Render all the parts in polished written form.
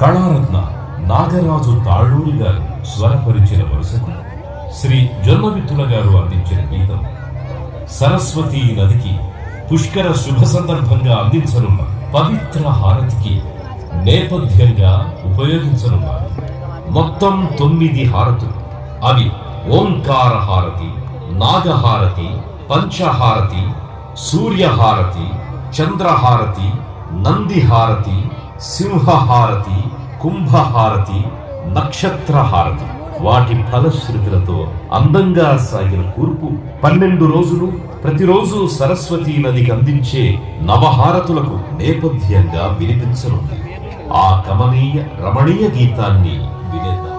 కళారత్న నాగరాజు తాళ్ళూరి గారు స్వరపరిచిన వరుసకు శ్రీ జొన్నవిత్తుల గారు అందించిన గీతం సరస్వతీ నదికి పుష్కర శుభ సందర్భంగా అందించనున్న పవిత్ర హారతికి నేపథ్యంగా ఉపయోగించనున్నారు. మొత్తం 9 హారతులు. అవి ఓంకార హారతి, నాగహారతి, పంచహారతి, సూర్యహారతి, చంద్రహారతి, నందిహారతి, సింహహారతి, కుంభహారతి, నక్షత్రహారతి. వాటి ఫలశ్రుతులతో అందంగా సాగిన కూర్పు 12 రోజులు ప్రతిరోజు సరస్వతీ నదికి అందించే నవహారతులకు నేపథ్యంగా వినిపించనుంది. ఆ కమనీయ రమణీయ గీతాన్ని వినేద్దాం.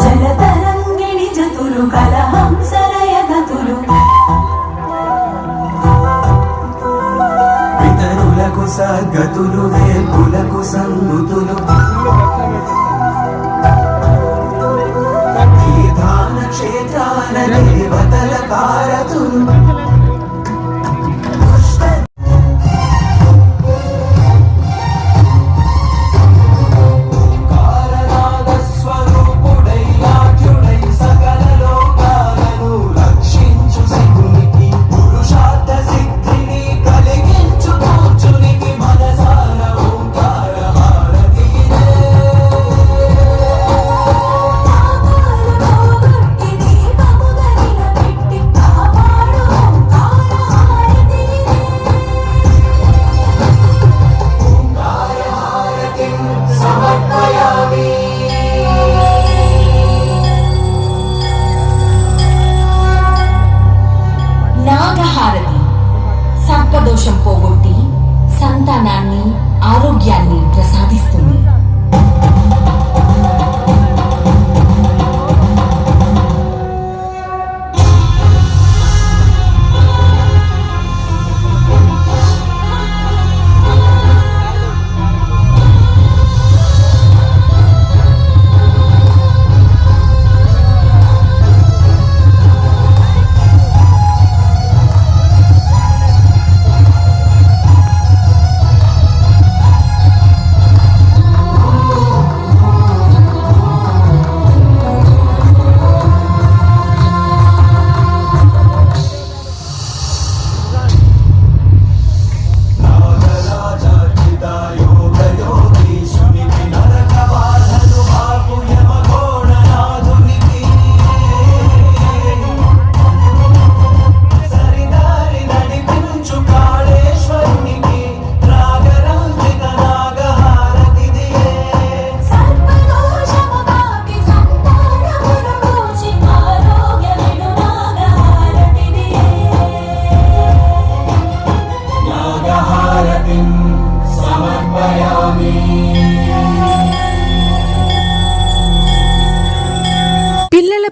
జలతరంగిణి జతులు కలహంసలయ గతులు పితరులకు సద్గతులు వేపులకు సన్నుతులు తీర్థాన క్షేత్రాల దేవతల కారతులు దోషం పోగొట్టి సంతానాన్ని ఆరోగ్యాన్ని ప్రసాదిస్తుంది.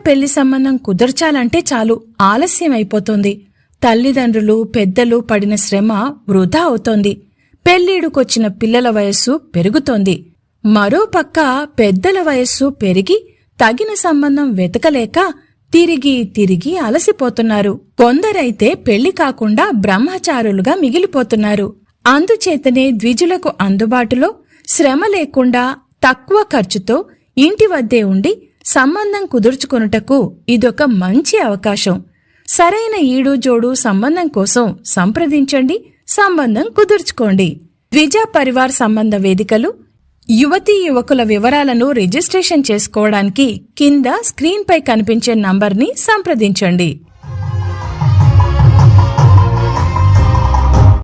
పెళ్లి సంబంధం కుదర్చాలంటే చాలు ఆలస్యం అయిపోతోంది. తల్లిదండ్రులు పెద్దలు పడిన శ్రమ వృధా అవుతోంది. పెళ్లిడుకొచ్చిన పిల్లల వయస్సు పెరుగుతోంది. మరోపక్క పెద్దల వయస్సు పెరిగి తగిన సంబంధం వెతకలేక తిరిగి తిరిగి అలసిపోతున్నారు. కొందరైతే పెళ్లి కాకుండా బ్రహ్మచారులుగా మిగిలిపోతున్నారు. అందుచేతనే ద్విజులకు అందుబాటులో శ్రమ లేకుండా తక్కువ ఖర్చుతో ఇంటి వద్దే ఉండి సంబంధం కుదుర్చుకొనుటకు ఇదొక మంచి అవకాశం. సరైన ఈడు జోడు సంబంధం కోసం సంప్రదించండి, సంబంధం కుదుర్చుకోండి. ద్విజ పరివార్ సంబంధ వేదికలు యువతీ యువకుల వివరాలను రిజిస్ట్రేషన్ చేసుకోవడానికి కింద స్క్రీన్పై కనిపించే నంబర్ని సంప్రదించండి.